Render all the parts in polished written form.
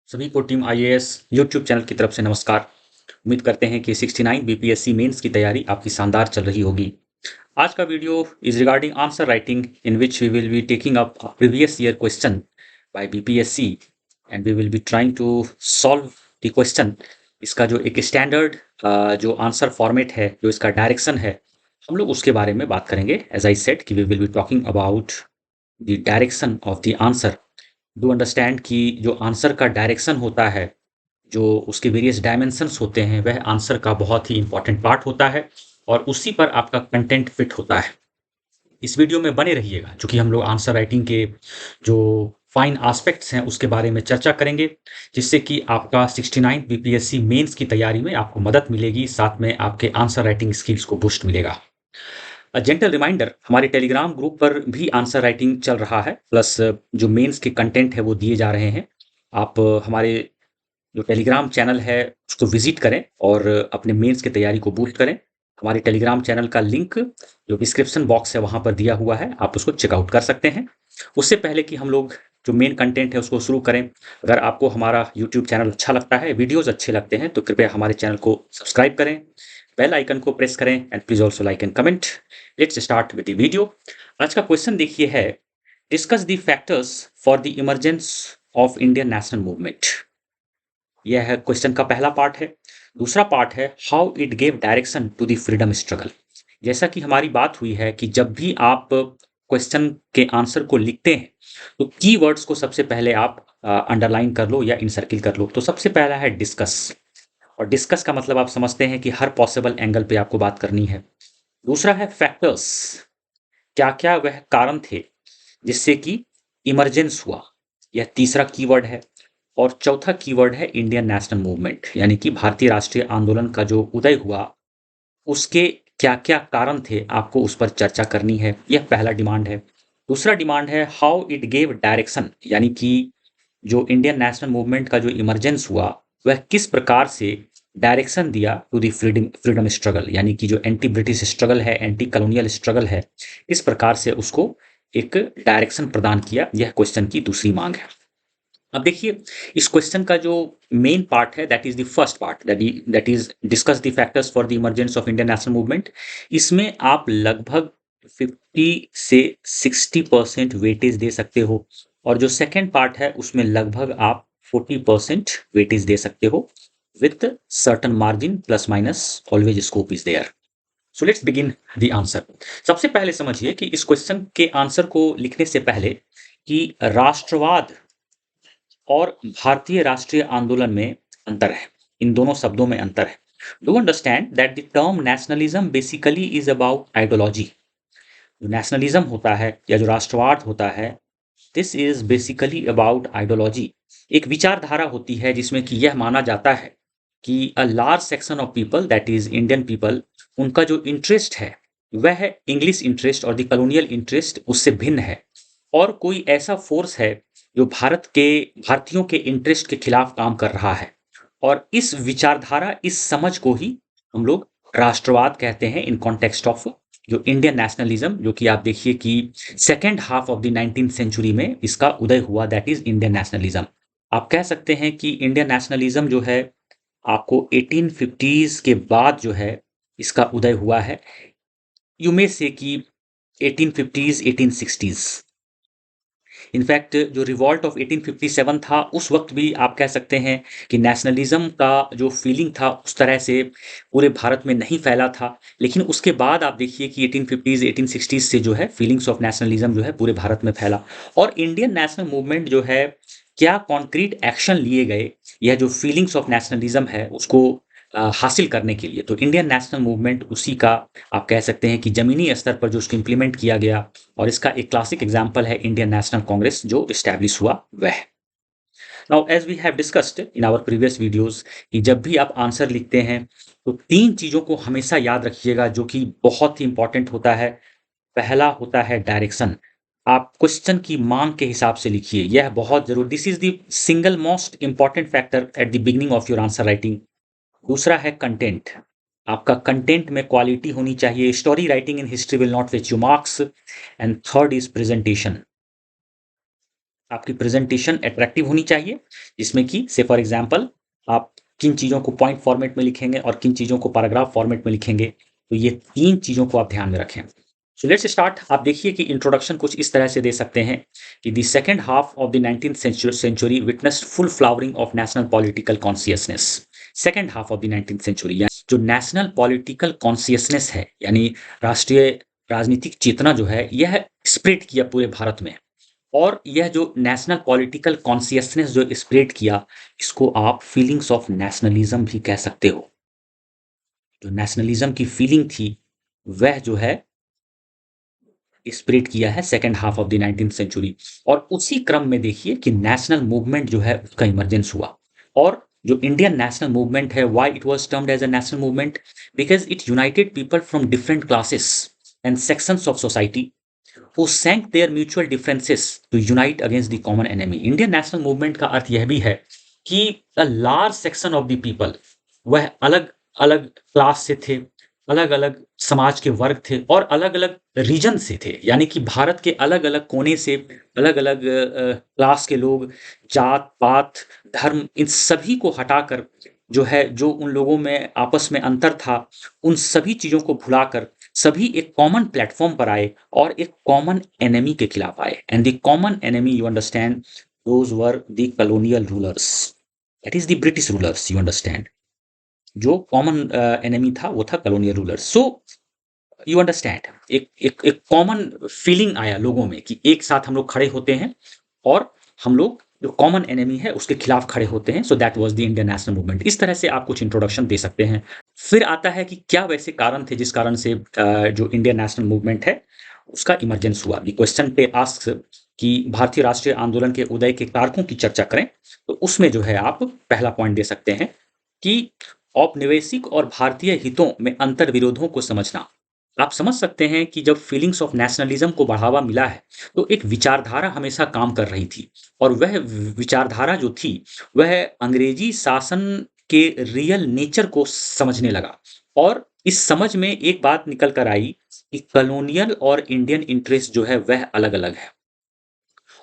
सभी को team IAS YouTube channel की तरफ से नमस्कार। उम्मीद करते हैं कि 69 बीपीएससी मेंस की तैयारी आपकी शानदार चल रही होगी। आज का video is regarding answer writing in which we will be taking up previous year question by BPSC and we will be trying to solve the question. इसका जो एक स्टैंडर्ड जो आंसर फॉर्मेट है, जो इसका डायरेक्शन है, हम लोग उसके बारे में बात करेंगे। एज आई सेड कि we will be talking about the direction of the answer. Do understand कि जो आंसर का डायरेक्शन होता है, जो उसके वेरियस डायमेंशंस होते हैं, वह आंसर का बहुत ही इंपॉर्टेंट पार्ट होता है और उसी पर आपका कंटेंट फिट होता है। इस वीडियो में बने रहिएगा, क्योंकि हम लोग आंसर राइटिंग के जो फाइन एस्पेक्ट्स हैं उसके बारे में चर्चा करेंगे, जिससे कि आपका 69 बीपीएससी मेंस की तैयारी में आपको मदद मिलेगी, साथ में आपके आंसर राइटिंग स्किल्स को बूस्ट मिलेगा। जेंटल रिमाइंडर, हमारे टेलीग्राम ग्रुप पर भी आंसर राइटिंग चल रहा है, प्लस जो मेंस के कंटेंट है वो दिए जा रहे हैं। आप हमारे जो टेलीग्राम चैनल है उसको विजिट करें और अपने मेंस की तैयारी को बूस्ट करें। हमारे टेलीग्राम चैनल का लिंक जो डिस्क्रिप्शन बॉक्स है वहाँ पर दिया हुआ है, आप उसको चेकआउट कर सकते हैं। उससे पहले कि हम लोग जो मेन कंटेंट है उसको शुरू करें, अगर आपको हमारा यूट्यूब चैनल अच्छा लगता है, वीडियोज़ अच्छे लगते हैं, तो कृपया हमारे चैनल को सब्सक्राइब करें, बेल आइकन को प्रेस करें and please also like and comment. Let's start with the video. आज का क्वेश्चन देखिए है, discuss the factors for the emergence of Indian national movement. यह है क्वेश्चन का पहला पार्ट है। दूसरा पार्ट है, how it gave direction to the freedom struggle. जैसा कि हमारी बात हुई है कि जब भी आप क्वेश्चन के आंसर को लिखते हैं तो कीवर्ड्स को सबसे पहले आप अंडरलाइन कर लो या इनसर्किल कर लो। तो सबसे पहला है डिस्कस, और डिस्कस का मतलब आप समझते हैं कि हर पॉसिबल एंगल पे आपको बात करनी है। दूसरा है फैक्टर्स, क्या क्या वह कारण थे जिससे कि इमरजेंस हुआ, यह तीसरा कीवर्ड है। और चौथा कीवर्ड है इंडियन नेशनल मूवमेंट, यानी कि भारतीय राष्ट्रीय आंदोलन का जो उदय हुआ उसके क्या क्या कारण थे, आपको उस पर चर्चा करनी है। यह पहला डिमांड है। दूसरा डिमांड है हाउ इट गेव डायरेक्शन, यानी कि जो इंडियन नेशनल मूवमेंट का जो इमरजेंस हुआ वह किस प्रकार से डायरेक्शन दिया टू द फ्रीडम स्ट्रगल, यानी कि जो एंटी ब्रिटिश स्ट्रगल है, एंटी कॉलोनियल स्ट्रगल है, इस प्रकार से उसको एक डायरेक्शन प्रदान किया। यह क्वेश्चन की दूसरी मांग है। अब देखिए, इस क्वेश्चन का जो मेन पार्ट है, that is the first part, that is discuss the factors for the emergence of Indian national movement. इसमें आप लगभग 50 से 60% वेटेज दे सकते हो, और जो सेकेंड पार्ट है उसमें लगभग आप 40% वेटेज दे सकते हो, with certain margin, plus minus always scope is there. So let's begin the answer. सबसे पहले समझिए कि इस क्वेश्चन के आंसर को लिखने से पहले कि राष्ट्रवाद और भारतीय राष्ट्रीय आंदोलन में अंतर है, इन दोनों शब्दों में अंतर है। Do understand that the term nationalism basically is about ideology. जो नेशनलिज्म होता है या जो राष्ट्रवाद होता है, this is basically about ideology. एक विचारधारा होती है जिसमें कि यह माना जाता है कि a large section of people, that is Indian people, उनका जो इंटरेस्ट है वह इंग्लिश इंटरेस्ट और द कॉलोनियल इंटरेस्ट उससे भिन्न है, और कोई ऐसा फोर्स है जो भारतीयों के इंटरेस्ट के खिलाफ काम कर रहा है। और इस विचारधारा, इस समझ को ही हम लोग राष्ट्रवाद कहते हैं इन कॉन्टेक्स्ट ऑफ जो इंडियन नेशनलिज्म, जो कि आप देखिए कि second half of the 19th century में इसका उदय हुआ, दैट इज इंडियन नेशनलिज्म। आप कह सकते हैं कि इंडियन नेशनलिज्म जो है आपको 1850s के बाद जो है इसका उदय हुआ है। यू मे से कि 1850s 1860s। इनफैक्ट जो रिवॉल्ट ऑफ 1857 था, उस वक्त भी आप कह सकते हैं कि नेशनलिज्म का जो फीलिंग था उस तरह से पूरे भारत में नहीं फैला था। लेकिन उसके बाद आप देखिए कि 1850s 1860s से जो है फीलिंग्स ऑफ नेशनलिज्म जो है पूरे भारत में फैला। और इंडियन नेशनल मूवमेंट जो है, क्या कॉन्क्रीट एक्शन लिए गए यह जो फीलिंग्स ऑफ नेशनलिज्म है उसको हासिल करने के लिए, तो इंडियन नेशनल मूवमेंट उसी का आप कह सकते हैं कि जमीनी स्तर पर जो उसको इम्प्लीमेंट किया गया। और इसका एक क्लासिक एग्जाम्पल है इंडियन नेशनल कांग्रेस जो इस्टेब्लिश हुआ वह। Now as we have discussed in our previous videos कि जब भी आप आंसर लिखते हैं तो तीन चीज़ों को हमेशा याद रखिएगा जो कि बहुत ही इंपॉर्टेंट होता है। पहला होता है डायरेक्शन, आप क्वेश्चन की मांग के हिसाब से लिखिए, यह बहुत जरूरी, this is the single most important factor at the beginning of your answer writing. दूसरा है कंटेंट, आपका कंटेंट में क्वालिटी होनी चाहिए, story writing in history will not fetch you marks. And third is presentation, आपकी प्रेजेंटेशन अट्रैक्टिव होनी चाहिए, जिसमें कि से फॉर एग्जांपल आप किन चीज़ों को पॉइंट फॉर्मेट में लिखेंगे और किन चीज़ों को पैराग्राफ फॉर्मेट में लिखेंगे। तो ये 3 चीज़ों को आप ध्यान में रखें। So let's start. आप देखिए कि इंट्रोडक्शन कुछ इस तरह से दे सकते हैं कि the second half of the 19th century witnessed full flowering of national political consciousness. Second half of the 19th century, यानी जो नेशनल पॉलिटिकल कॉन्शियसनेस है, यानी राष्ट्रीय राजनीतिक चेतना जो है, यह स्प्रेड किया पूरे भारत में। और यह जो नेशनल पॉलिटिकल कॉन्शियसनेस जो स्प्रेड किया, इसको आप फीलिंग्स ऑफ नेशनलिज्म भी कह सकते हो। जो नेशनलिज्म की फीलिंग थी, वह जो है स्प्रेड किया है second half of the 19th century. और उसी क्रम में देखिए कि नेशनल मूवमेंट जो है उसका इमरजेंस हुआ। और जो इंडियन नेशनल मूवमेंट है, why it was termed as a national movement? Because it united people from different classes and sections of society who sank their mutual differences to unite against the common enemy. Indian national movement का अर्थ यह भी है कि a large section of the people, वह अलग अलग class से थे, अलग अलग समाज के वर्ग थे और अलग अलग रीजन से थे, यानी कि भारत के अलग अलग कोने से अलग अलग क्लास के लोग, जात पात धर्म, इन सभी को हटाकर जो है, जो उन लोगों में आपस में अंतर था, उन सभी चीज़ों को भुलाकर सभी एक कॉमन प्लेटफॉर्म पर आए और एक कॉमन एनिमी के खिलाफ आए। And the common enemy, you understand, those were the colonial rulers, that is the British rulers, you understand. जो कॉमन एनिमी था वो था colonial rulers. So you understand, एक एक एक कॉमन फीलिंग आया लोगों में कि एक साथ हम लोग खड़े होते हैं और हम लोग जो कॉमन एनिमी है उसके खिलाफ खड़े होते हैं। So that was the Indian national movement. इस तरह से आप कुछ इंट्रोडक्शन दे सकते हैं। फिर आता है कि क्या वैसे कारण थे जिस कारण से जो इंडियन नेशनल मूवमेंट है उसका इमरजेंस हुआ। दी क्वेश्चन पे आस्क कि भारतीय राष्ट्रीय आंदोलन के उदय के कारकों की चर्चा करें, तो उसमें जो है आप पहला पॉइंट दे सकते हैं कि औपनिवेशिक और भारतीय हितों में अंतर विरोधों को समझना। आप समझ सकते हैं कि जब फीलिंग्स ऑफ नेशनलिज्म को बढ़ावा मिला है, तो एक विचारधारा हमेशा काम कर रही थी। और वह विचारधारा जो थी, वह अंग्रेजी शासन के रियल नेचर को समझने लगा। और इस समझ में एक बात निकल कर आई कि कॉलोनियल और इंडियन इंटरेस्ट जो है वह अलग अलग है।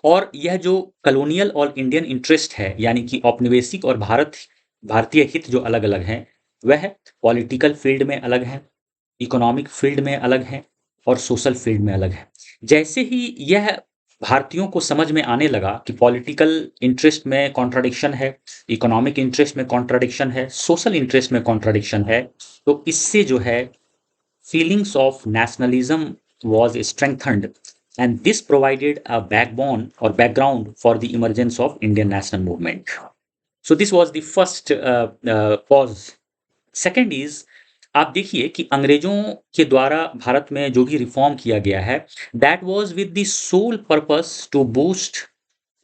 और यह जो कॉलोनियल और इंडियन इंटरेस्ट है, यानी कि औपनिवेशिक और भारतीय हित जो अलग अलग हैं, वह पॉलिटिकल फील्ड में अलग है, इकोनॉमिक फील्ड में अलग है और सोशल फील्ड में अलग है। जैसे ही यह भारतीयों को समझ में आने लगा कि पॉलिटिकल इंटरेस्ट में कॉन्ट्राडिक्शन है, इकोनॉमिक इंटरेस्ट में कॉन्ट्राडिक्शन है, सोशल इंटरेस्ट में कॉन्ट्राडिक्शन है, तो इससे जो है feelings of nationalism was strengthened, and this provided a backbone or background for the emergence of Indian national movement. So this was the first cause. Second is, आप देखिए कि अंग्रेजों के द्वारा भारत में जो भी रिफॉर्म किया गया है, that was with the sole purpose to boost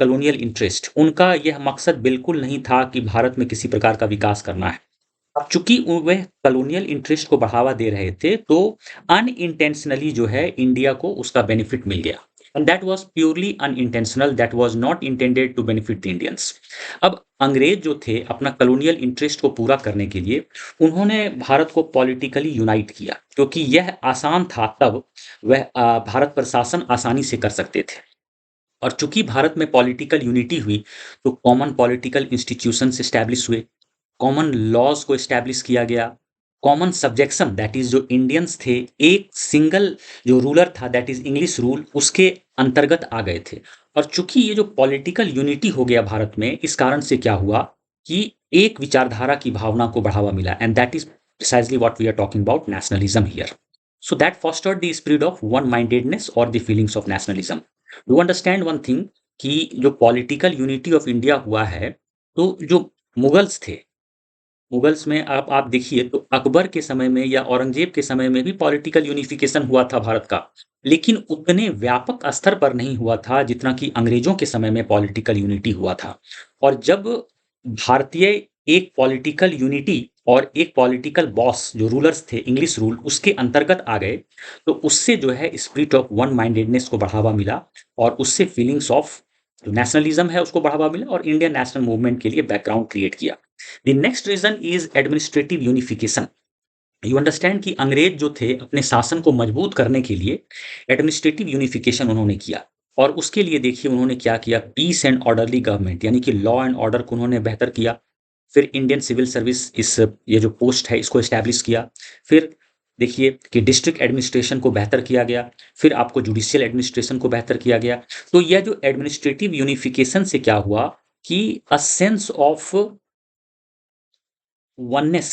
colonial interest. उनका यह मकसद बिल्कुल नहीं था कि भारत में किसी प्रकार का विकास करना है। अब चूंकि वह कॉलोनियल इंटरेस्ट को बढ़ावा दे रहे थे, तो अनइंटेंशनली जो है इंडिया को उसका बेनिफिट मिल गया। And that was purely unintentional, that was not intended to benefit the Indians. अब अंग्रेज जो थे, अपना कॉलोनियल इंटरेस्ट को पूरा करने के लिए उन्होंने भारत को पॉलिटिकली यूनाइट किया, क्योंकि यह आसान था। तब वह भारत पर शासन आसानी से कर सकते थे। और चूंकि भारत में पॉलिटिकल यूनिटी हुई, तो कॉमन पॉलिटिकल इंस्टीट्यूशंस एस्टैब्लिश हुए, कॉमन लॉज को एस्टैब्लिश किया गया, कॉमन सब्जेक्शन, दैट इज जो इंडियंस थे एक सिंगल जो रूलर था, दैट इज इंग्लिश रूल, उसके अंतर्गत आ गए थे। और चूंकि ये जो पॉलिटिकल यूनिटी हो गया भारत में, इस कारण से क्या हुआ कि एक विचारधारा की भावना को बढ़ावा मिला। And that is precisely what we are talking about nationalism here. So that fostered the spirit of one mindedness और the feelings of nationalism. Do understand one thing कि जो पॉलिटिकल यूनिटी ऑफ इंडिया हुआ है, तो जो Mughals थे, Mughals में आप देखिए तो अकबर के समय में या औरंगजेब के समय में भी पॉलिटिकल यूनिफिकेशन हुआ था भारत का, लेकिन उतने व्यापक स्तर पर नहीं हुआ था जितना कि अंग्रेजों के समय में पॉलिटिकल यूनिटी हुआ था। और जब भारतीय एक पॉलिटिकल यूनिटी और एक पॉलिटिकल बॉस जो रूलर्स थे इंग्लिश रूल, उसके अंतर्गत आ गए, तो उससे जो है स्पिरिट ऑफ वन माइंडेडनेस को बढ़ावा मिला और उससे फीलिंग्स ऑफ जो नेशनलिज्म है उसको बढ़ावा मिला और इंडियन नेशनल मूवमेंट के लिए बैकग्राउंड क्रिएट किया। The next reason is administrative unification. You understand कि अंग्रेज जो थे अपने शासन को मजबूत करने के लिए एडमिनिस्ट्रेटिव यूनिफिकेशन उन्होंने किया। और उसके लिए देखिए उन्होंने क्या किया, पीस एंड ऑर्डरली गवर्नमेंट यानी कि लॉ एंड ऑर्डर को उन्होंने बेहतर किया। फिर इंडियन सिविल सर्विस इस ये जो पोस्ट है इसको एस्टैब्लिश किया। फिर देखिए कि डिस्ट्रिक्ट एडमिनिस्ट्रेशन को बेहतर किया गया। फिर आपको जुडिशियल एडमिनिस्ट्रेशन को बेहतर किया गया। तो यह जो एडमिनिस्ट्रेटिव यूनिफिकेशन से क्या हुआ कि अ सेंस ऑफ वननेस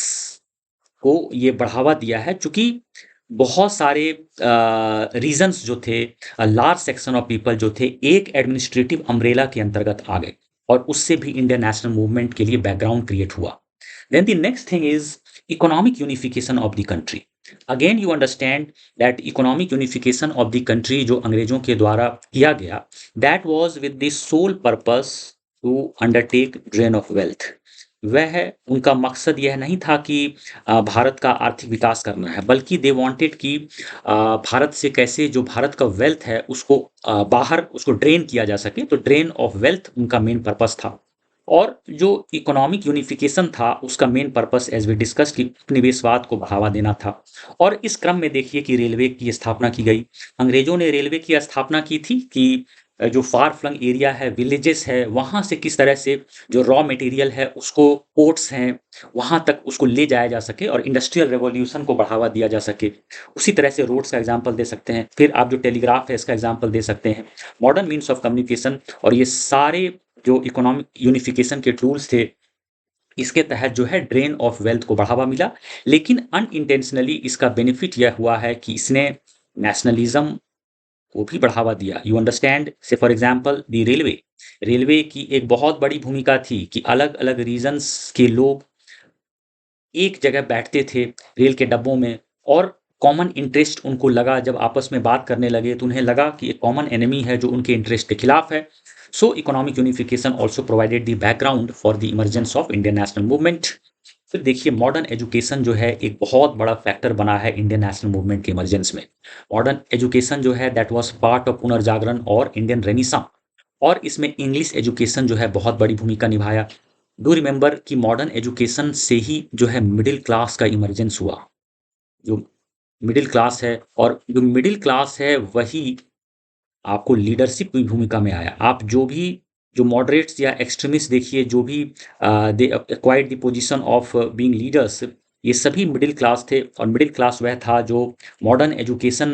को ये बढ़ावा दिया है, चूंकि बहुत सारे रीजन्स जो थे, लार्ज सेक्शन ऑफ पीपल जो थे एक एडमिनिस्ट्रेटिव अम्ब्रेला के अंतर्गत आ गए और उससे भी इंडियन नेशनल मूवमेंट के लिए बैकग्राउंड क्रिएट हुआ। Then the next thing is economic unification of the country. Again you understand that economic unification of the country जो अंग्रेजों के द्वारा किया गया, that was with the sole purpose to undertake drain of wealth. वह उनका मकसद यह नहीं था कि भारत का आर्थिक विकास करना है, बल्कि दे वांटेड कि भारत से कैसे जो भारत का वेल्थ है उसको बाहर उसको ड्रेन किया जा सके। तो ड्रेन ऑफ वेल्थ उनका मेन पर्पस था। और जो इकोनॉमिक यूनिफिकेशन था उसका main purpose as we discuss कि उपनिवेशवाद को बढ़ावा देना था। और इस क्रम में देखिए कि रेलवे की स्थापना की गई। अंग्रेजों ने रेलवे की स्थापना की थी कि जो फार फ्लंग एरिया है, विलेजेस है, वहाँ से किस तरह से जो रॉ मटेरियल है उसको, पोर्ट्स हैं, वहाँ तक उसको ले जाया जा सके और इंडस्ट्रियल रेवोल्यूशन को बढ़ावा दिया जा सके। उसी तरह से रोड्स का एग्जांपल दे सकते हैं। फिर आप जो टेलीग्राफ है इसका एग्जांपल दे सकते हैं, मॉडर्न मीन्स ऑफ कम्युनिकेशन। और ये सारे जो इकोनॉमिक यूनिफिकेशन के टूल्स थे, इसके तहत जो है ड्रेन ऑफ वेल्थ को बढ़ावा मिला। लेकिन अनइंटेंशनली इसका बेनिफिट यह हुआ है कि इसने नेशनलिज्म को भी बढ़ावा दिया। यू अंडरस्टैंड, से for example the railway. Railway की एक बहुत बड़ी भूमिका थी कि अलग अलग रीजन्स के लोग एक जगह बैठते थे रेल के डब्बों में, और कॉमन इंटरेस्ट उनको लगा। जब आपस में बात करने लगे तो उन्हें लगा कि एक कॉमन एनिमी है जो उनके इंटरेस्ट के खिलाफ है। सो economic unification also provided the background for the emergence of Indian national movement. फिर देखिए मॉडर्न एजुकेशन जो है एक बहुत बड़ा फैक्टर बना है इंडियन नेशनल मूवमेंट के इमरजेंस में। मॉडर्न एजुकेशन जो है दैट वाज पार्ट ऑफ पुनर्जागरण और इंडियन रेनिसा। और इसमें इंग्लिश एजुकेशन जो है बहुत बड़ी भूमिका निभाया। डू रिमेंबर कि मॉडर्न एजुकेशन से ही जो है मिडिल क्लास का इमरजेंस हुआ। जो मिडिल क्लास है, और जो मिडिल क्लास है वही आपको लीडरशिप की भूमिका में आया। आप जो भी जो मॉडरेट्स या एक्सट्रीमिस्ट देखिए, जो भी दे acquired the position of being leaders, ये सभी मिडिल क्लास थे। और मिडिल क्लास वह था जो मॉडर्न एजुकेशन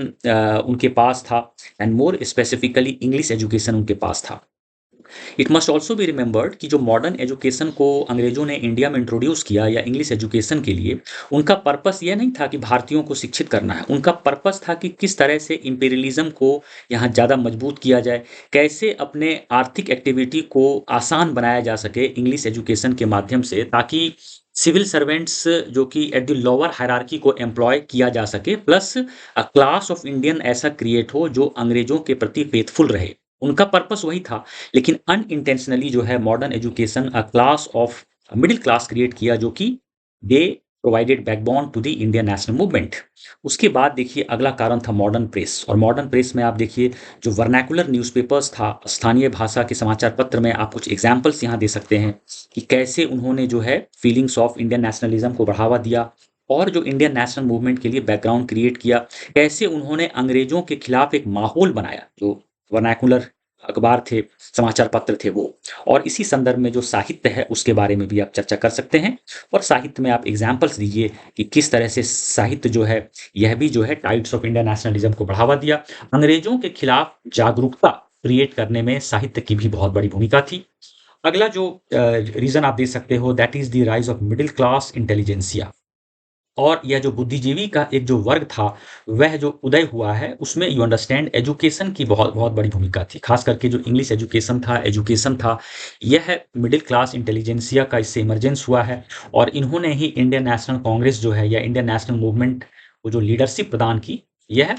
उनके पास था, and more specifically English education उनके पास था। It must also be remembered कि जो मॉडर्न एजुकेशन को अंग्रेजों ने इंडिया में इंट्रोड्यूस किया या इंग्लिश एजुकेशन के लिए, उनका पर्पस यह नहीं था कि भारतीयों को शिक्षित करना है। उनका पर्पस था कि किस तरह से इंपीरियलिज्म को यहाँ ज़्यादा मजबूत किया जाए, कैसे अपने आर्थिक एक्टिविटी को आसान बनाया जा सके इंग्लिश एजुकेशन के माध्यम से, ताकि सिविल सर्वेंट्स जो कि एट द लोअर हायरार्की को एम्प्लॉय किया जा सके, plus a class of Indian ऐसा क्रिएट हो जो अंग्रेजों के प्रति फेथफुल रहे। उनका पर्पस वही था। लेकिन अनइंटेंशनली जो है modern education a class of middle class create किया, जो कि they provided backbone to the Indian national movement. उसके बाद देखिए अगला कारण था मॉडर्न प्रेस। और मॉडर्न प्रेस में आप देखिए जो वर्नैकुलर न्यूज़पेपर्स था, स्थानीय भाषा के समाचार पत्र में आप कुछ एग्जाम्पल्स यहाँ दे सकते हैं कि कैसे उन्होंने जो है फीलिंग्स ऑफ इंडियन नेशनलिज्म को बढ़ावा दिया और जो इंडियन नेशनल मूवमेंट के लिए बैकग्राउंड क्रिएट किया। कैसे उन्होंने अंग्रेजों के खिलाफ एक माहौल बनाया। जो वर्नैकुलर अखबार थे, समाचार पत्र थे वो। और इसी संदर्भ में जो साहित्य है उसके बारे में भी आप चर्चा कर सकते हैं। और साहित्य में आप एग्जाम्पल्स दीजिए कि किस तरह से साहित्य जो है यह भी जो है टाइड्स ऑफ इंडियन नेशनलिज्म को बढ़ावा दिया। अंग्रेजों के खिलाफ जागरूकता क्रिएट करने में साहित्य की भी बहुत बड़ी भूमिका थी। अगला जो रीजन आप दे सकते हो, that is the rise of middle class intelligentsia. और यह जो बुद्धिजीवी का एक जो वर्ग था, वह जो उदय हुआ है, उसमें यू अंडरस्टैंड एजुकेशन की बहुत बहुत बड़ी भूमिका थी। खास करके जो इंग्लिश एजुकेशन था, यह मिडिल क्लास इंटेलिजेंसिया का इससे इमरजेंस हुआ है। और इन्होंने ही इंडियन नेशनल कांग्रेस जो है या इंडियन नेशनल मूवमेंट को जो लीडरशिप प्रदान की, यह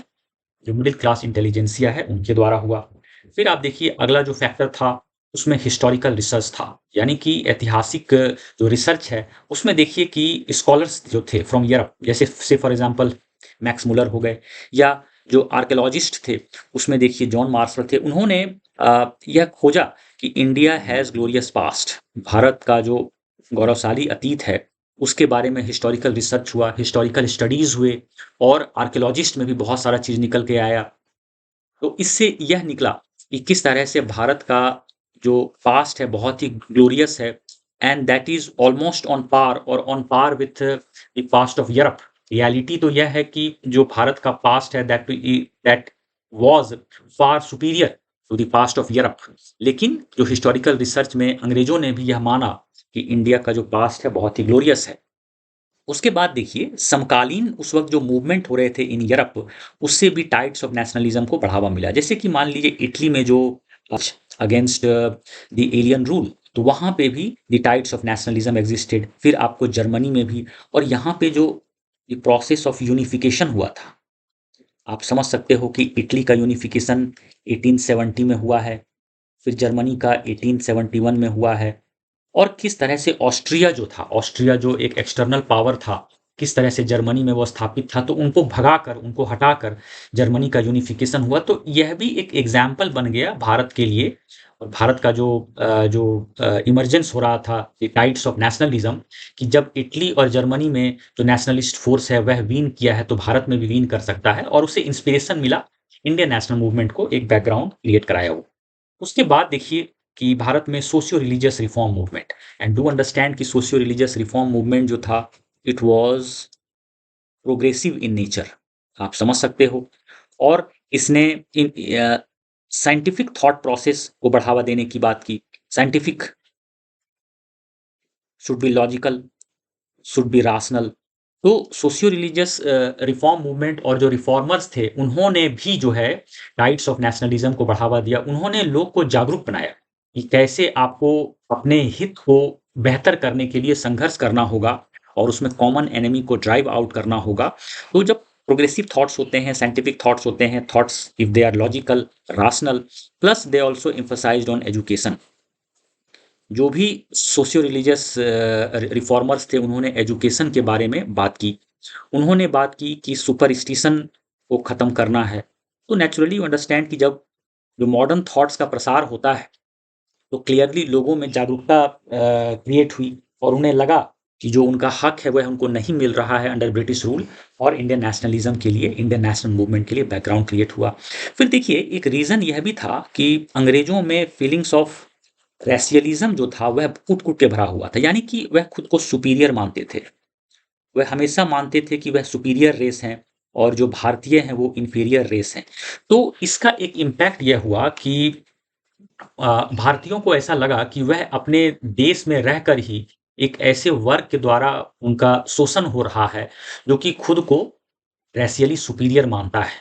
जो मिडिल क्लास इंटेलिजेंसिया है उनके द्वारा हुआ। फिर आप देखिए अगला जो फैक्टर था उसमें हिस्टोरिकल रिसर्च था, यानी कि ऐतिहासिक जो रिसर्च है उसमें देखिए कि स्कॉलर्स जो थे फ्रॉम यूरोप, जैसे से फॉर एग्जांपल मैक्स मुलर हो गए, या जो आर्कियोलॉजिस्ट थे उसमें देखिए जॉन मार्शल थे। उन्होंने यह खोजा कि India has glorious past, Bharat का जो गौरवशाली अतीत है उसके बारे में हिस्टोरिकल रिसर्च हुआ, हिस्टोरिकल स्टडीज़ हुए, और आर्कियोलॉजिस्ट में भी बहुत सारा चीज़ निकल के आया। तो इससे यह निकला कि किस तरह से भारत का जो पास्ट है बहुत ही ग्लोरियस है, and that is almost on par और on par with the past of Europe. Reality तो यह है कि जो भारत का पास्ट है that was far superior to the past of Europe. लेकिन जो हिस्टोरिकल रिसर्च में अंग्रेजों ने भी यह माना कि इंडिया का जो पास्ट है बहुत ही ग्लोरियस है। उसके बाद देखिए समकालीन उस वक्त जो मूवमेंट हो रहे थे इन यूरोप, उससे भी टाइड्स ऑफ नेशनलिज्म को बढ़ावा मिला। जैसे कि मान लीजिए इटली में जो अगेंस्ट द एलियन रूल, तो वहां पे भी the tides of nationalism existed. फिर आपको जर्मनी में भी, और यहाँ पे जो प्रोसेस ऑफ यूनिफिकेशन हुआ था, आप समझ सकते हो कि इटली का यूनिफिकेशन 1870 में हुआ है, फिर जर्मनी का 1871 में हुआ है। और किस तरह से ऑस्ट्रिया जो था, ऑस्ट्रिया जो एक एक्सटर्नल पावर था, किस तरह से जर्मनी में वो स्थापित था, तो उनको भगाकर, उनको हटाकर जर्मनी का यूनिफिकेशन हुआ। तो यह भी एक एग्जाम्पल बन गया भारत के लिए। और भारत का जो इमरजेंस हो रहा था द टाइड्स ऑफ नेशनलिज्म, कि जब इटली और जर्मनी में जो नेशनलिस्ट फोर्स है वह वीन किया है, तो भारत में भी वीन कर सकता है, और उसे इंस्पिरेशन मिला। इंडियन नेशनल मूवमेंट को एक बैकग्राउंड क्रिएट कराया वो। उसके बाद देखिए कि भारत में socio religious reform movement, and do understand कि सोशियो रिलीजियस रिफॉर्म मूवमेंट जो था, it was progressive in nature, आप समझ सकते हो। और इसने इन साइंटिफिक थॉट प्रोसेस को बढ़ावा देने की बात की। Scientific should be logical, should be rational. तो सोशियो रिलीजियस रिफॉर्म मूवमेंट और जो रिफॉर्मर्स थे उन्होंने भी जो है राइट्स ऑफ नेशनलिज्म को बढ़ावा दिया। उन्होंने लोग को जागरूक बनाया कि कैसे आपको अपने हित को बेहतर करने के लिए संघर्ष करना होगा, और उसमें कॉमन एनिमी को ड्राइव आउट करना होगा। तो जब प्रोग्रेसिव थॉट्स होते हैं, साइंटिफिक थॉट्स होते हैं, thoughts if they are logical, rational, plus they also emphasised on education. जो भी सोशियो रिलीजियस रिफॉर्मर्स थे उन्होंने एजुकेशन के बारे में बात की। उन्होंने बात की कि सुपरस्टिशन को ख़त्म करना है। तो नेचुरली यू अंडरस्टैंड कि जब जो मॉडर्न थॉट्स का प्रसार होता है, तो क्लियरली लोगों में जागरूकता क्रिएट हुई, और उन्हें लगा कि जो उनका हक है वह उनको नहीं मिल रहा है अंडर ब्रिटिश रूल। और इंडियन नेशनलिज्म के लिए, इंडियन नेशनल मूवमेंट के लिए बैकग्राउंड क्रिएट हुआ। फिर देखिए एक रीज़न यह भी था कि अंग्रेज़ों में फीलिंग्स ऑफ रैशियलिज्म जो था वह कूट-कूट के भरा हुआ था, यानी कि वह खुद को सुपीरियर मानते थे। वह हमेशा मानते थे कि वह सुपीरियर रेस हैं, और जो भारतीय हैं वो इन्फीरियर रेस हैं। तो इसका एक इम्पैक्ट यह हुआ कि भारतीयों को ऐसा लगा कि वह अपने देश में रहकर ही एक ऐसे वर्ग के द्वारा उनका शोषण हो रहा है, जो कि खुद को रैशियली सुपीरियर मानता है।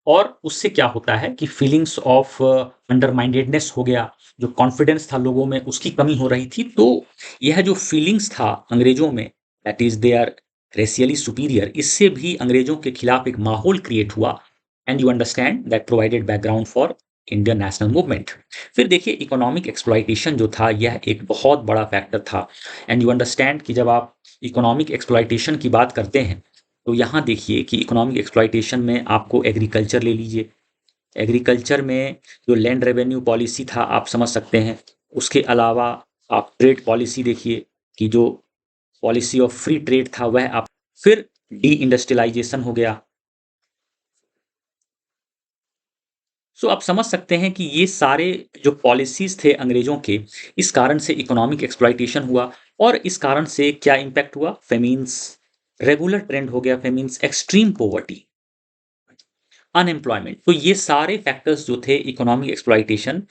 और उससे क्या होता है कि फीलिंग्स ऑफ अंडरमाइंडेडनेस हो गया, जो कॉन्फिडेंस था लोगों में उसकी कमी हो रही थी। तो यह जो फीलिंग्स था अंग्रेजों में, that is they are racially superior, इससे भी अंग्रेजों के खिलाफ एक माहौल क्रिएट हुआ। And you understand that provided background for Indian national movement. फिर देखिए इकोनॉमिक एक्सप्लॉइटेशन जो था यह एक बहुत बड़ा फैक्टर था। एंड यू अंडरस्टैंड कि जब आप इकोनॉमिक एक्सप्लॉइटेशन की बात करते हैं, तो यहाँ देखिए कि इकोनॉमिक एक्सप्लॉइटेशन में आपको एग्रीकल्चर ले लीजिए। एग्रीकल्चर में जो लैंड रेवेन्यू पॉलिसी था आप समझ सकते हैं। उसके अलावा आप ट्रेड पॉलिसी देखिए कि जो पॉलिसी ऑफ फ्री ट्रेड था वह आप, फिर डी इंडस्ट्रियलाइजेशन हो गया। सो आप समझ सकते हैं कि ये सारे जो पॉलिसीज थे अंग्रेजों के, इस कारण से इकोनॉमिक एक्सप्लॉइटेशन हुआ। और इस कारण से क्या इम्पैक्ट हुआ, फेमीन्स, रेगुलर ट्रेंड हो गया फेमीन्स, एक्सट्रीम पॉवर्टी, अनएम्प्लॉयमेंट। तो ये सारे फैक्टर्स जो थे economic exploitation,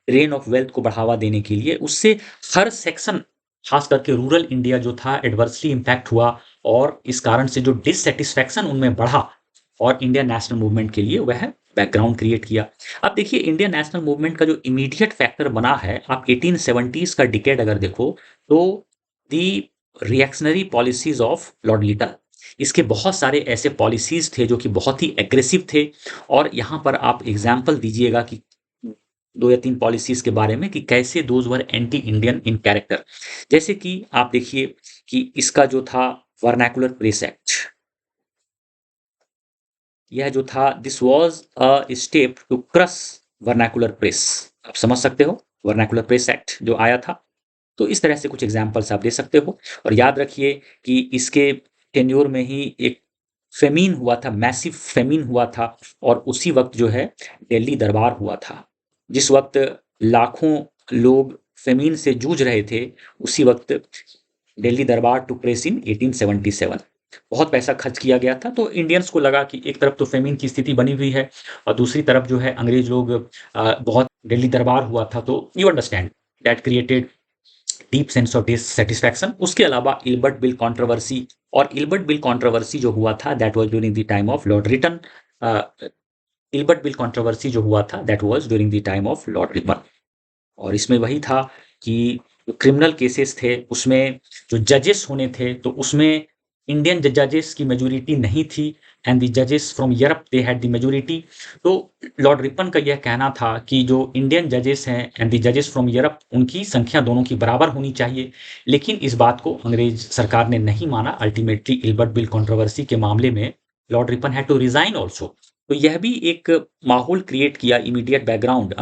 drain of wealth को बढ़ावा देने के लिए, उससे हर सेक्शन, खास करके रूरल इंडिया जो था एडवर्सली इम्पैक्ट हुआ। और इस कारण से जो डिससेटिस्फैक्शन उनमें बढ़ा, और इंडियन नेशनल मूवमेंट के लिए वह बैकग्राउंड क्रिएट किया। अब देखिए इंडियन नेशनल मूवमेंट का जो इमीडिएट फैक्टर बना है, आप 1870s का डिकेड अगर देखो, तो the reactionary policies of Lord Lytton, इसके बहुत सारे ऐसे पॉलिसीज थे जो कि बहुत ही एग्रेसिव थे। और यहाँ पर आप एग्जाम्पल दीजिएगा कि दो या तीन पॉलिसीज के बारे में कि कैसे those were anti Indian in character. जैसे कि आप देखिए कि इसका जो था वर्नाकुलर प्रेस एक्ट, यह जो था this was a step to crush vernacular press. आप समझ सकते हो वर्नाकुलर प्रेस एक्ट जो आया था। तो इस तरह से कुछ एग्जाम्पल्स आप दे सकते हो। और याद रखिए कि इसके टेन्योर में ही एक फेमीन हुआ था, मैसिव फेमीन हुआ था, और उसी वक्त जो है दिल्ली दरबार हुआ था। जिस वक्त लाखों लोग फेमीन से जूझ रहे थे, उसी वक्त दिल्ली दरबार टू प्लेस इन 1877। बहुत पैसा खर्च किया गया था। तो इंडियंस को लगा कि एक तरफ तो फेमीन की स्थिति बनी हुई है और दूसरी तरफ जो है अंग्रेज लोग बहुत दिल्ली दरबार हुआ था, तो you understand that created deep sense of dissatisfaction. उसके अलावा इल्बर्ट बिल कंट्रोवर्सी, और इल्बर्ट बिल कंट्रोवर्सी जो हुआ था that was during the time of Lord Ripon. Ilbert bill controversy जो हुआ था that was during the time of Lord Ripon. और इसमें वही था कि जो क्रिमिनल केसेस थे उसमें जो जजेस होने थे, तो उसमें इंडियन जजेस की मेजोरिटी नहीं थी एंड द जजेस from Europe they had the majority. तो लॉर्ड रिपन का यह कहना था कि जो इंडियन जजेस हैं एंड द जजेस फ्रॉम यूरोप, उनकी संख्या दोनों की बराबर होनी चाहिए। लेकिन इस बात को अंग्रेज सरकार ने नहीं माना। अल्टीमेटली इल्बर्ट बिल कंट्रोवर्सी के मामले में Lord Ripon had to resign also. तो यह भी एक माहौल क्रिएट किया, इमीडिएट बैकग्राउंड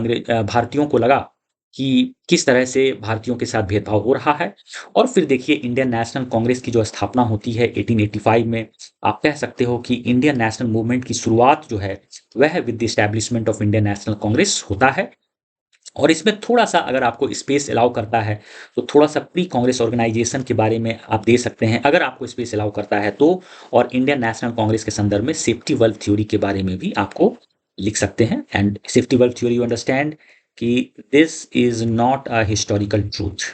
भारतीयों को लगा कि किस तरह से भारतीयों के साथ भेदभाव हो रहा है। और फिर देखिए इंडियन नेशनल कांग्रेस की जो स्थापना होती है 1885 में। आप कह सकते हो कि इंडियन नेशनल मूवमेंट की शुरुआत जो है वह with the establishment of Indian national Congress होता है। और इसमें थोड़ा सा अगर आपको स्पेस अलाउ करता है तो थोड़ा सा प्री कांग्रेस ऑर्गेनाइजेशन के बारे में आप दे सकते हैं, अगर आपको स्पेस अलाउ करता है तो। और इंडियन नेशनल कांग्रेस के संदर्भ में सेफ्टी वर्ल्ड थ्योरी के बारे में भी आपको लिख सकते हैं। And safety valve theory you understand कि this is not a historical truth.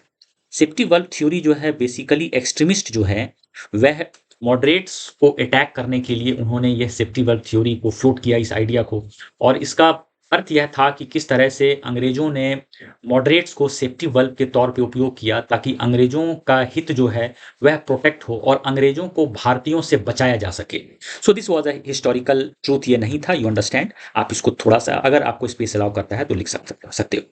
Safety valve theory जो है बेसिकली एक्सट्रीमिस्ट जो है वह मॉडरेट्स को अटैक करने के लिए उन्होंने यह सेफ्टी वर्ल्ड थ्योरी को फ्लोट किया, इस आइडिया को। और इसका अर्थ यह था कि किस तरह से अंग्रेजों ने मॉडरेट्स को सेफ्टी वर्ल्ड के तौर पे उपयोग किया ताकि अंग्रेजों का हित जो है वह प्रोटेक्ट हो और अंग्रेजों को भारतीयों से बचाया जा सके। So this was a historical truth, ये नहीं था, यू अंडरस्टैंड। आप इसको थोड़ा सा अगर आपको स्पेस अलाउ करता है तो लिख सकते हो।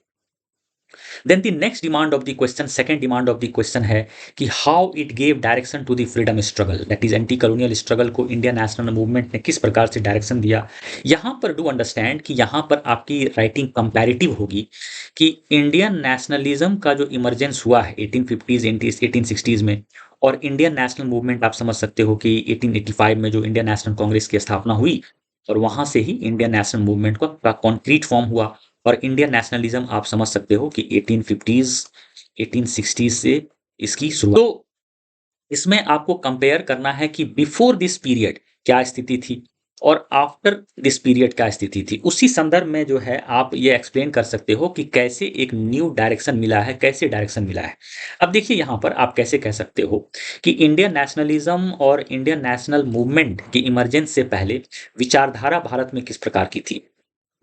Then the next demand of the question, second demand of the question है कि how it gave direction to the freedom struggle, that is anti colonial struggle को इंडियन नेशनल मूवमेंट ने किस प्रकार से डायरेक्शन दिया। यहां पर डू अंडरस्टैंड कि यहां पर आपकी राइटिंग कंपैरेटिव होगी कि इंडियन नेशनलिज्म का जो इमरजेंस हुआ है 1850s 1860s में, और इंडियन नेशनल मूवमेंट आप समझ सकते हो कि 1885 में जो इंडियन नेशनल कांग्रेस की स्थापना हुई, और वहां से ही इंडियन नेशनल मूवमेंट का कॉन्क्रीट फॉर्म हुआ। और इंडियन नेशनलिज्म आप समझ सकते हो कि 1850s 1860s से इसकी शुरुआत। तो इसमें आपको कंपेयर करना है कि बिफोर दिस पीरियड क्या स्थिति थी और आफ्टर दिस पीरियड क्या स्थिति थी। उसी संदर्भ में जो है आप ये एक्सप्लेन कर सकते हो कि कैसे एक न्यू डायरेक्शन मिला है, कैसे डायरेक्शन मिला है। अब देखिए यहाँ पर आप कैसे कह सकते हो कि इंडियन नेशनलिज्म और इंडियन नेशनल मूवमेंट के इमरजेंस से पहले विचारधारा भारत में किस प्रकार की थी।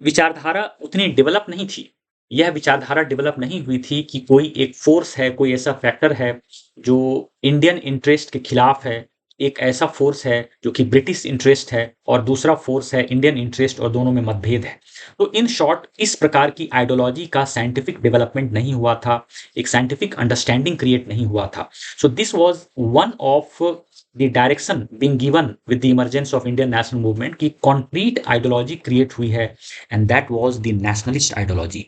विचारधारा उतनी डेवलप नहीं थी। यह विचारधारा डेवलप नहीं हुई थी कि कोई एक फोर्स है, कोई ऐसा फैक्टर है जो इंडियन इंटरेस्ट के खिलाफ है, एक ऐसा फोर्स है जो कि ब्रिटिश इंटरेस्ट है, और दूसरा फोर्स है इंडियन इंटरेस्ट, और दोनों में मतभेद है। तो इन शॉर्ट इस प्रकार की आइडियोलॉजी का साइंटिफिक डेवलपमेंट नहीं हुआ था, एक साइंटिफिक अंडरस्टैंडिंग क्रिएट नहीं हुआ था। So this was one of the direction being given with the emergence of Indian national movement की concrete ideology create हुई है, and that was the nationalist ideology।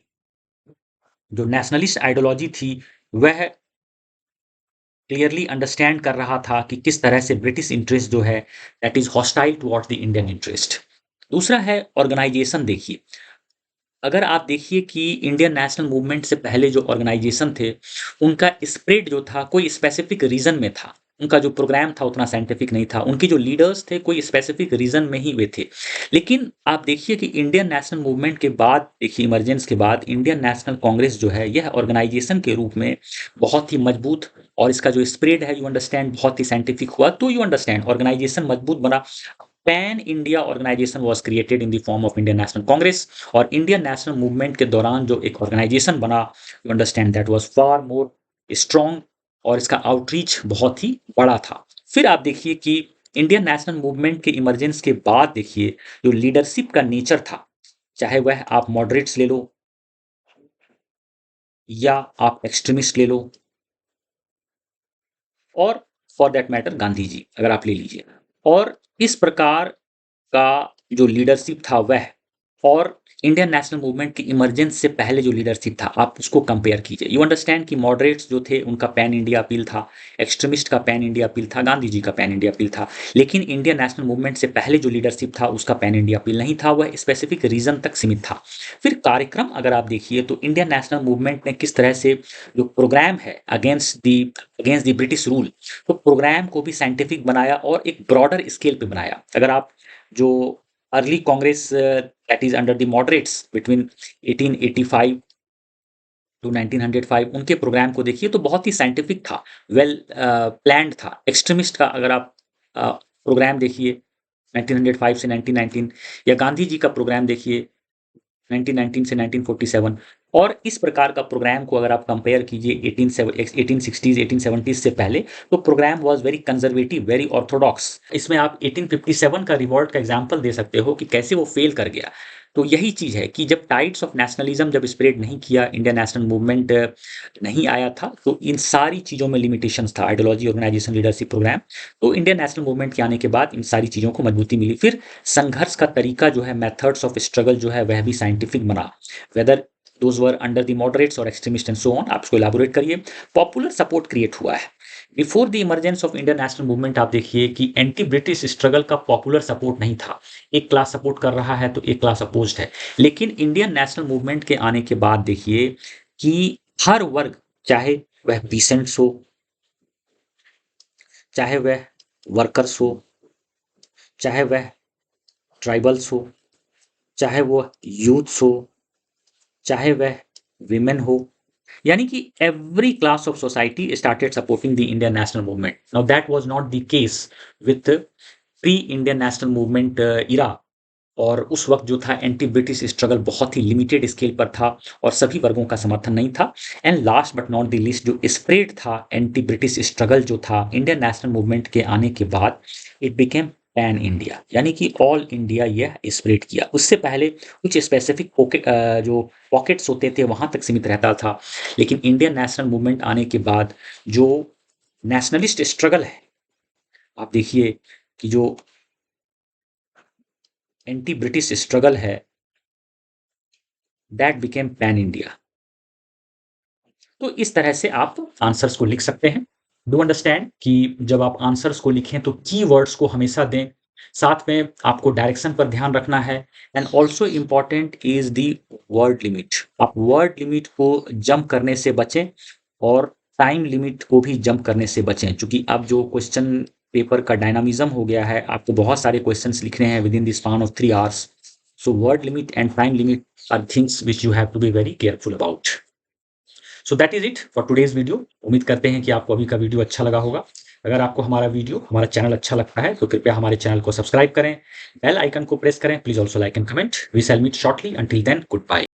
जो nationalist ideology थी वह क्लियरली अंडरस्टैंड कर रहा था कि किस तरह से ब्रिटिश इंटरेस्ट जो है that is hostile towards the Indian interest. दूसरा है ऑर्गेनाइजेशन। देखिए अगर आप देखिए कि इंडियन नेशनल मूवमेंट से पहले जो ऑर्गेनाइजेशन थे उनका स्प्रेड जो था कोई स्पेसिफिक रीजन में था, उनका जो प्रोग्राम था उतना साइंटिफिक नहीं था, उनके जो लीडर्स थे कोई स्पेसिफिक रीजन में ही वे थे। लेकिन आप देखिए कि इंडियन नेशनल मूवमेंट के बाद, देखिए इमरजेंस के बाद इंडियन नेशनल कांग्रेस जो है यह ऑर्गेनाइजेशन के रूप में बहुत ही मजबूत, और इसका जो स्प्रेड है यू अंडरस्टैंड बहुत ही साइंटिफिक हुआ। तो यू अंडरस्टैंड ऑर्गेनाइजेशन मजबूत बना। Pan India organisation was created in the form of Indian national congress. और इंडियन नेशनल मूवमेंट के दौरान जो एक ऑर्गेनाइजेशन बना, you understand that was far more strong, और इसका आउटरीच बहुत ही बड़ा था। फिर आप देखिए कि इंडियन नेशनल मूवमेंट के इमरजेंस के बाद देखिए जो लीडरशिप का नेचर था, चाहे वह आप मॉडरेट्स ले लो या आप एक्सट्रीमिस्ट ले लो, और for that matter Gandhi ji अगर आप ले लीजिए, और इस प्रकार का जो लीडरशिप था वह और इंडियन नेशनल मूवमेंट की इमरजेंस से पहले जो लीडरशिप था, आप उसको कंपेयर कीजिए। यू अंडरस्टैंड कि मॉडरेट्स जो थे उनका पैन इंडिया अपील था, एक्सट्रीमिस्ट का पैन इंडिया अपील था, गांधी जी का पैन इंडिया अपील था। लेकिन इंडियन नेशनल मूवमेंट से पहले जो लीडरशिप था उसका पैन इंडिया अपील नहीं था, वह स्पेसिफिक रीजन तक सीमित था। फिर कार्यक्रम अगर आप देखिए तो इंडियन नेशनल मूवमेंट ने किस तरह से जो प्रोग्राम है अगेंस्ट द ब्रिटिश रूल, तो प्रोग्राम को भी साइंटिफिक बनाया और एक ब्रॉडर स्केल पे बनाया। अगर आप जो early congress that is under the moderates between 1885 to 1905, उनके प्रोग्राम को देखिए तो बहुत ही साइंटिफिक था, वेल प्लान्ड था। एक्सट्रीमिस्ट का अगर आप प्रोग्राम देखिए 1905 से 1919, या गांधी जी का प्रोग्राम देखिए 1919 से 1947, और इस प्रकार का प्रोग्राम को अगर आप कंपेयर कीजिए 1860s 1870s से पहले, तो programme was very conservative, very orthodox. इसमें आप 1857 का रिवॉल्ट का एग्जांपल दे सकते हो कि कैसे वो फेल कर गया। तो यही चीज है कि जब टाइड्स ऑफ नेशनलिज्म जब स्प्रेड नहीं किया, इंडियन नेशनल मूवमेंट नहीं आया था, तो इन सारी चीजों में लिमिटेशंस था, आइडियोलॉजी, ऑर्गेनाइजेशन, लीडरशिप, प्रोग्राम। तो इंडियन नेशनल मूवमेंट के आने के बाद इन सारी चीजों को मजबूती मिली। फिर संघर्ष का तरीका जो है, मेथड्स ऑफ स्ट्रगल जो है, वह भी साइंटिफिक बना, whether those were under the moderates और एक्सट्रीमिस्ट एंड सो ऑन। आप इसको इलाबोरेट करिए। पॉपुलर सपोर्ट क्रिएट हुआ है before the emergence of Indian national movement. आप देखिए कि एंटी ब्रिटिश स्ट्रगल का पॉपुलर सपोर्ट नहीं था, एक क्लास सपोर्ट कर रहा है तो एक क्लास अपोज्ड है। लेकिन इंडियन नेशनल मूवमेंट के आने के बाद देखिए कि हर वर्ग, चाहे वह पीसेंट्स हो, चाहे वह वर्कर्स हो, चाहे वह ट्राइबल्स हो, चाहे वो यूथ्स हो, चाहे वह विमेन हो, यानी कि every class of society started supporting the Indian national movement. Now that was not the case with pre Indian national movement era. और उस वक्त जो था एंटी ब्रिटिश स्ट्रगल बहुत ही लिमिटेड स्केल पर था और सभी वर्गों का समर्थन नहीं था। And last but not the least, जो स्प्रेड था एंटी ब्रिटिश स्ट्रगल जो था इंडियन नेशनल मूवमेंट के आने के बाद, इट बिकेम पैन इंडिया, यानी कि ऑल इंडिया यह स्प्रेड किया। उससे पहले कुछ स्पेसिफिक जो पॉकेट्स होते थे वहां तक सीमित रहता था। लेकिन इंडियन नेशनल मूवमेंट आने के बाद जो नेशनलिस्ट स्ट्रगल है, आप देखिए कि जो एंटी ब्रिटिश स्ट्रगल है, दैट बिकेम पैन इंडिया। तो इस तरह से आप आंसर्स को लिख सकते हैं। डू अंडरस्टैंड कि जब आप आंसर्स को लिखें तो कीवर्ड्स को हमेशा दें, साथ में आपको डायरेक्शन पर ध्यान रखना है। And also important is the word limit. आप वर्ड लिमिट को जंप करने से बचें और टाइम लिमिट को भी जंप करने से बचें, क्योंकि अब जो क्वेश्चन पेपर का डायनामिज्म हो गया है, आपको बहुत सारे क्वेश्चंस लिखने हैं within the span of 3 hours. So word limit and time limit are things which you have to be very careful about. So that is it for today's video. उम्मीद करते हैं कि आपको अभी का वीडियो अच्छा लगा होगा। अगर आपको हमारा वीडियो, हमारा चैनल अच्छा लगता है तो कृपया हमारे चैनल को सब्सक्राइब करें, बेल आइकन को प्रेस करें। Please also like and comment. We shall meet shortly. Until then, good bye.